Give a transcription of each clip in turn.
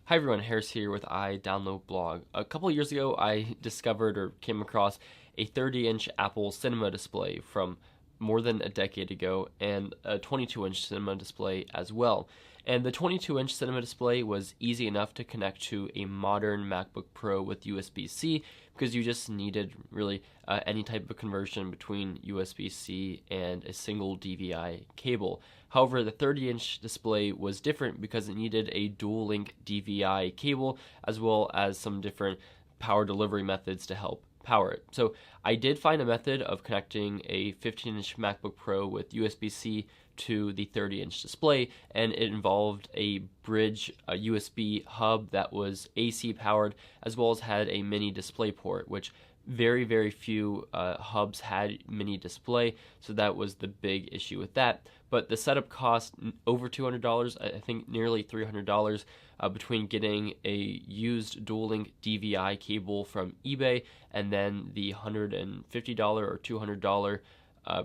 Hi everyone, Harris here with iDownload Blog. A couple of years ago, I discovered or came across a 30-inch Apple Cinema display from more than a decade ago, and a 22-inch cinema display as well. And the 22-inch cinema display was easy enough to connect to a modern MacBook Pro with USB-C because you just needed really any type of conversion between USB-C and a single DVI cable. However, the 30-inch display was different because it needed a dual-link DVI cable as well as some different power delivery methods to help power it. So I did find a method of connecting a 15-inch MacBook Pro with USB-C to the 30-inch display, and it involved a bridge, a USB hub that was AC powered, as well as had a mini display port, which very few hubs had mini display, so that was the big issue with that. But the setup cost over $200, I think nearly $300, between getting a used dual-link DVI cable from eBay and then the $150 or $200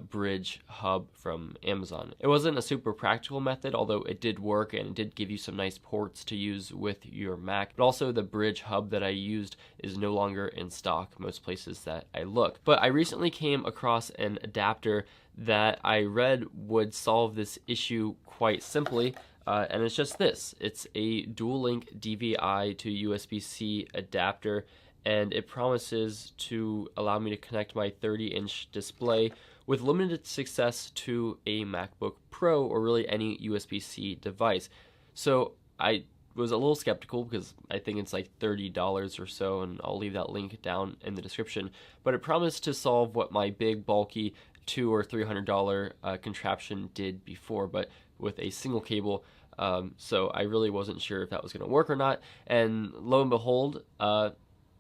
bridge hub from Amazon. It wasn't a super practical method, although it did work and it did give you some nice ports to use with your Mac. But also the bridge hub that I used is no longer in stock most places that I look. But I recently came across an adapter that I read would solve this issue quite simply. And it's just this. It's a dual-link DVI to USB-C adapter, and it promises to allow me to connect my 30-inch display with limited success to a MacBook Pro or really any USB-C device. So I was a little skeptical because I think it's like $30 or so, and I'll leave that link down in the description. But it promised to solve what my big, bulky $200 or $300 contraption did before, but with a single cable. So I really wasn't sure if that was going to work or not. And lo and behold,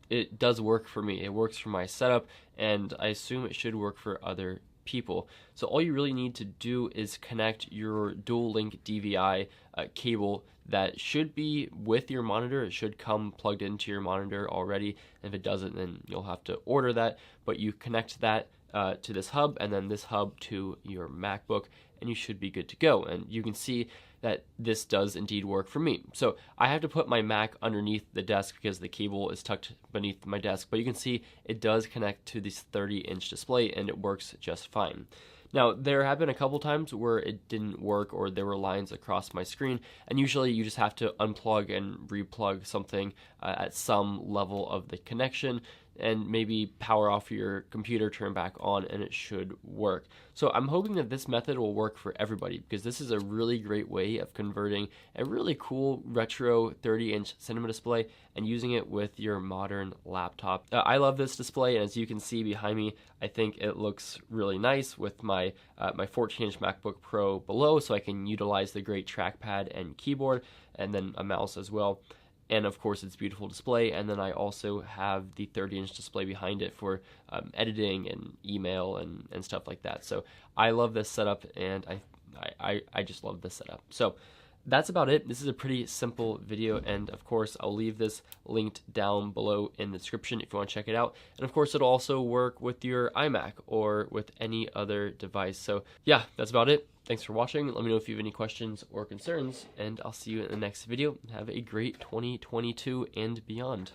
it does work for me. It works for my setup, and I assume it should work for other people. So all you really need to do is connect your dual-link DVI cable that should be with your monitor. It should come plugged into your monitor already. If it doesn't, then you'll have to order that. But you connect that to this hub, and then this hub to your MacBook, and you should be good to go. And you can see that this does indeed work for me. So I have to put my Mac underneath the desk because the cable is tucked beneath my desk, but you can see it does connect to this 30-inch display, and it works just fine. Now, there have been a couple times where it didn't work or there were lines across my screen, and usually you just have to unplug and replug something at some level of the connection, and maybe power off your computer, turn back on, and it should work. So I'm hoping that this method will work for everybody, because this is a really great way of converting a really cool retro 30-inch cinema display and using it with your modern laptop. I love this display, and as you can see behind me, I think it looks really nice with my 14-inch MacBook Pro below, so I can utilize the great trackpad and keyboard, and then a mouse as well. And of course, it's a beautiful display. And then I also have the 30-inch display behind it for editing and email and stuff like that. So I love this setup, and I just love this setup. So that's about it. This is a pretty simple video, and of course I'll leave this linked down below in the description if you want to check it out. And of course it'll also work with your iMac or with any other device. So yeah, that's about it. Thanks for watching. Let me know if you have any questions or concerns, and I'll see you in the next video. Have a great 2022 and beyond.